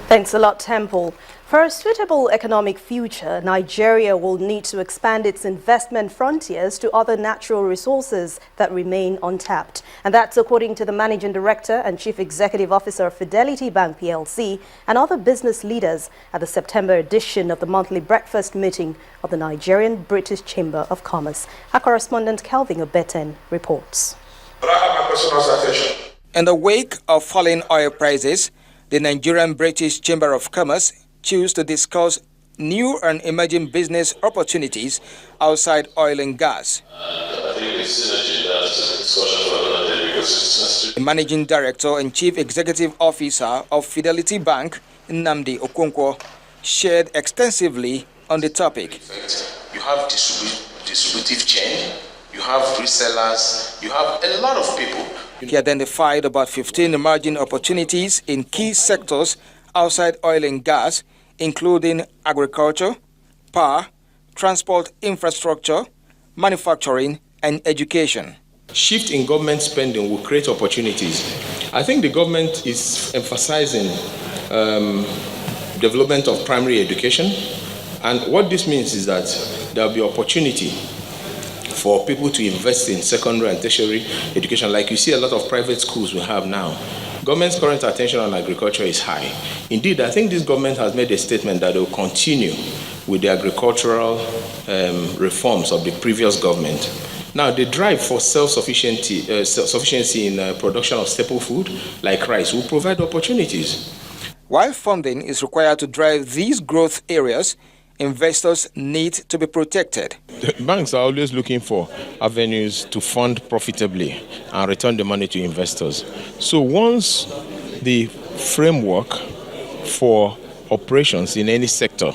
Thanks a lot, Temple. For a suitable economic future, Nigeria will need to expand its investment frontiers to other natural resources that remain untapped. And that's according to the Managing Director and Chief Executive Officer of Fidelity Bank PLC and other business leaders at the September edition of the monthly breakfast meeting of the Nigerian British Chamber of Commerce. Our correspondent Kelvin Obeten reports. In the wake of falling oil prices, the Nigerian British Chamber of Commerce choose to discuss new and emerging business opportunities outside oil and gas. The Managing Director and Chief Executive Officer of Fidelity Bank, Nnamdi Okonkwo, shared extensively on the topic. You have distributive chain, you have resellers, you have a lot of people. He identified about 15 emerging opportunities in key sectors outside oil and gas, including agriculture, power, transport infrastructure, manufacturing, and education. Shift in government spending will create opportunities. I think the government is emphasizing development of primary education, and what this means is that there will be opportunity for people to invest in secondary and tertiary education, like you see a lot of private schools we have now. Government's current attention on agriculture is high. Indeed, I think this government has made a statement that they will continue with the agricultural reforms of the previous government. Now, the drive for self-sufficiency in production of staple food, like rice, will provide opportunities. While funding is required to drive these growth areas, investors need to be protected. Banks are always looking for avenues to fund profitably and return the money to investors. So once the framework for operations in any sector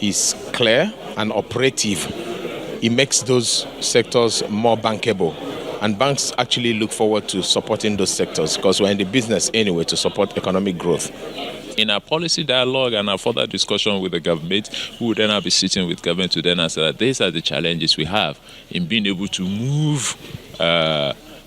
is clear and operative, it makes those sectors more bankable. And banks actually look forward to supporting those sectors because we're in the business anyway to support economic growth. In our policy dialogue and our further discussion with the government, we would then be sitting with government to then answer that these are the challenges we have in being able to move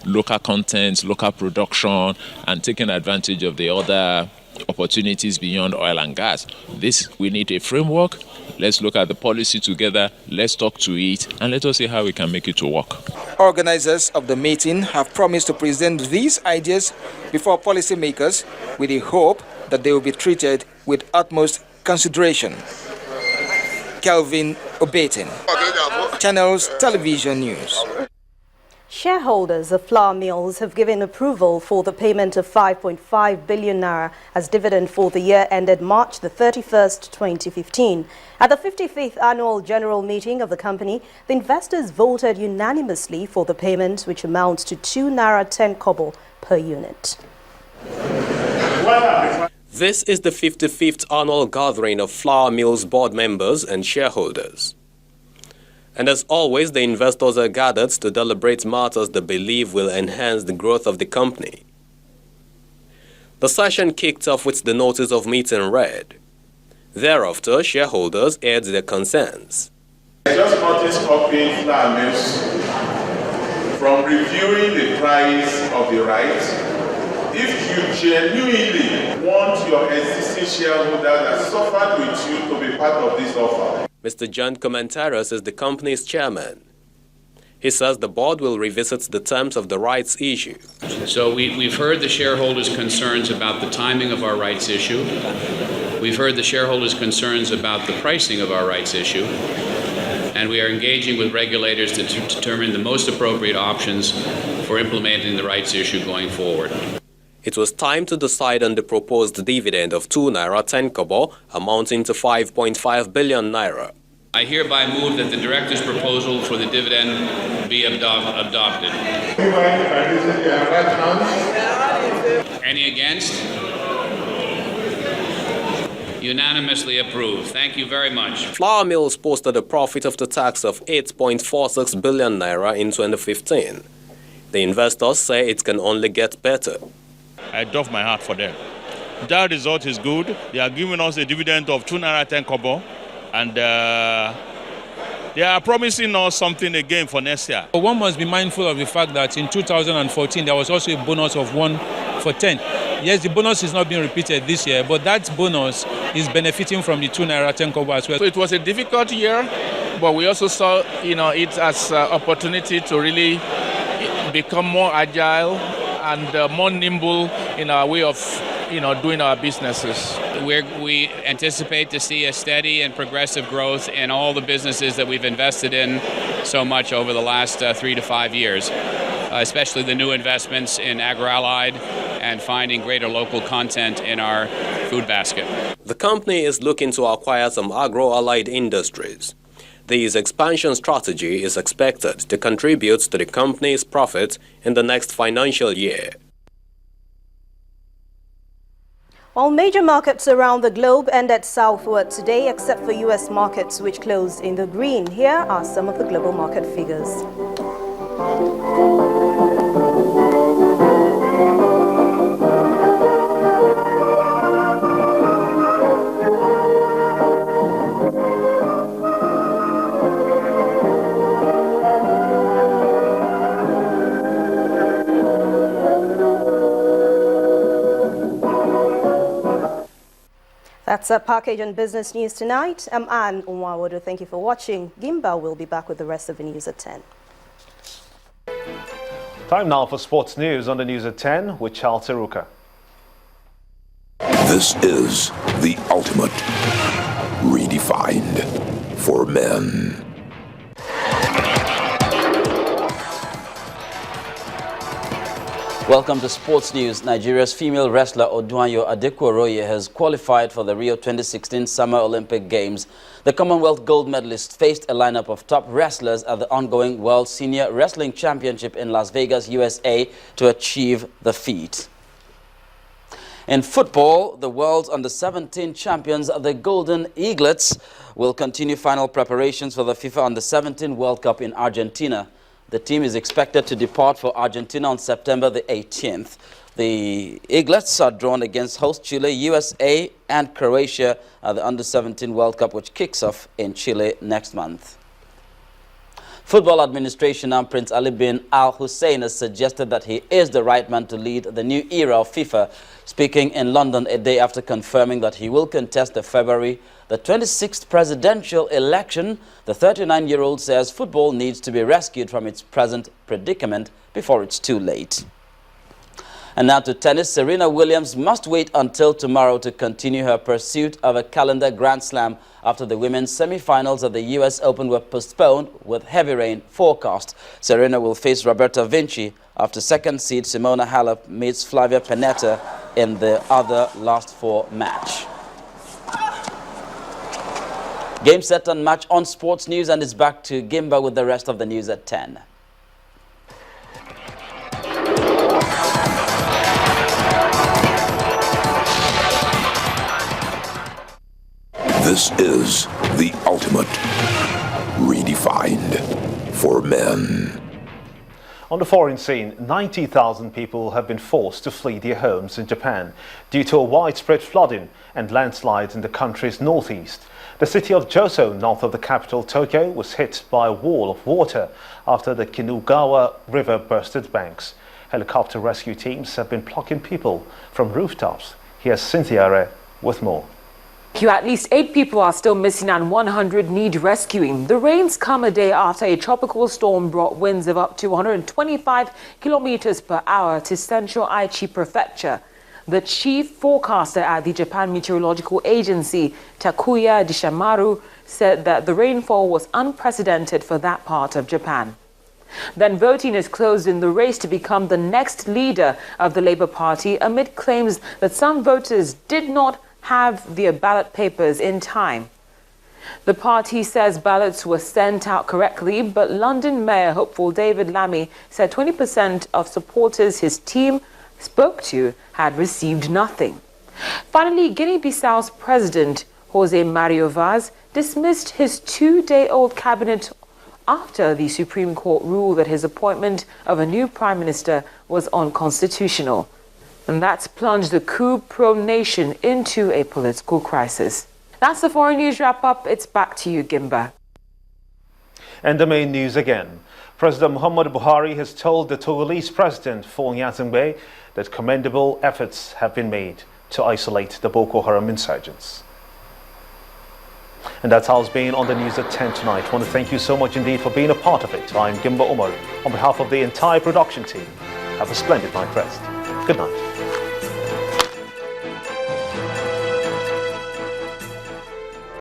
local content, local production, and taking advantage of the other opportunities beyond oil and gas. This, we need a framework. Let's look at the policy together, let's talk to it, and let us see how we can make it to work. Organizers of the meeting have promised to present these ideas before policymakers with the hope that they will be treated with utmost consideration. Kelvin Obeten, Channels Television News. Shareholders of flour mills have given approval for the payment of 5.5 billion naira as dividend for the year ended March the 31st, 2015. At the 55th annual general meeting of the company, the investors voted unanimously for the payment, which amounts to 2 naira 10 kobo per unit. This is the 55th annual gathering of flour mills board members and shareholders. And as always, the investors are gathered to deliberate matters they believe will enhance the growth of the company. The session kicked off with the notice of meeting read. Thereafter, shareholders aired their concerns. I just noticed copying flour mills from reviewing the price of the rights. If you genuinely want your existing shareholders that suffered with you to be part of this offer. Mr. John Comentaros is the company's chairman. He says the board will revisit the terms of the rights issue. So we've heard the shareholders' concerns about the timing of our rights issue. We've heard the shareholders' concerns about the pricing of our rights issue. And we are engaging with regulators to determine the most appropriate options for implementing the rights issue going forward. It was time to decide on the proposed dividend of 2 naira 10 kobo, amounting to 5.5 billion naira. I hereby move that the director's proposal for the dividend be adopted. Any against? Unanimously approved. Thank you very much. Flour mills posted a profit after tax of 8.46 billion naira in 2015. The investors say it can only get better. I doff my heart for them. That result is good. They are giving us a dividend of 2 naira 10 kobo, and they are promising us something again for next year. One must be mindful of the fact that in 2014 there was also a bonus of 1 for 10. Yes, the bonus is not being repeated this year, but that bonus is benefiting from the 2 naira 10 kobo as well. So it was a difficult year, but we also saw, it as an opportunity to really become more agile and more nimble in our way of, doing our businesses. We anticipate to see a steady and progressive growth in all the businesses that we've invested in so much over the last 3 to 5 years, especially the new investments in AgriAllied and finding greater local content in our food basket. The company is looking to acquire some agro-allied industries. This expansion strategy is expected to contribute to the company's profit in the next financial year. While major markets around the globe ended southward today, except for U.S. markets, which closed in the green. Here are some of the global market figures. That's a package on Business News tonight. I'm Anne Unwawodo. Thank you for watching. Gimba will be back with the rest of the news at 10. Time now for sports news on the news at 10 with Charles Seruka. This is the ultimate redefined for men. Welcome to Sports News. Nigeria's female wrestler Oduanyo Adekworoye has qualified for the Rio 2016 Summer Olympic Games. The Commonwealth gold medalist faced a lineup of top wrestlers at the ongoing World Senior Wrestling Championship in Las Vegas, USA, to achieve the feat. In football, the world's under-17 champions, the Golden Eaglets, will continue final preparations for the FIFA Under-17 World Cup in Argentina. The team is expected to depart for Argentina on September the 18th. The Eaglets are drawn against host Chile, USA, and Croatia at the Under-17 World Cup, which kicks off in Chile next month. Football Administrator Prince Ali bin Al Hussein has suggested that he is the right man to lead the new era of FIFA, speaking in London a day after confirming that he will contest the February the 26th presidential election. The 39-year-old says football needs to be rescued from its present predicament before it's too late. And now to tennis. Serena Williams must wait until tomorrow to continue her pursuit of a calendar Grand Slam after the women's semi-finals of the US Open were postponed with heavy rain forecast. Serena will face Roberta Vinci after second seed Simona Halep meets Flavia Pennetta in the other last four match. Game, set and match on Sports News, and it's back to Gimba with the rest of the news at 10. This is the ultimate redefined for men. On the foreign scene, 90,000 people have been forced to flee their homes in Japan due to a widespread flooding and landslides in the country's northeast. The city of Joso, north of the capital Tokyo, was hit by a wall of water after the Kinugawa River burst its banks. Helicopter rescue teams have been plucking people from rooftops. Here's Cynthia Are with more. At least 8 people are still missing and 100 need rescuing. The rains come a day after a tropical storm brought winds of up to 125 kilometers per hour to central Aichi Prefecture. The chief forecaster at the Japan Meteorological Agency, Takuya Dishamaru, said that the rainfall was unprecedented for that part of Japan. Then voting is closed in the race to become the next leader of the Labour Party amid claims that some voters did not have their ballot papers in time. The party says ballots were sent out correctly, but London Mayor hopeful David Lammy said 20% of supporters his team spoke to had received nothing. Finally, Guinea-Bissau's president, Jose Mario Vaz, dismissed his 2-day-old cabinet after the Supreme Court ruled that his appointment of a new prime minister was unconstitutional. And that's plunged the coup-prone nation into a political crisis. That's the foreign news wrap-up. It's back to you, Gimba. And the main news again. President Muhammadu Buhari has told the Togolese president, Faure Gnassingbé, that commendable efforts have been made to isolate the Boko Haram insurgents. And that's how it's been on the news at 10 tonight. I want to thank you so much indeed for being a part of it. I'm Gimba Umar. On behalf of the entire production team, have a splendid night rest. Good night.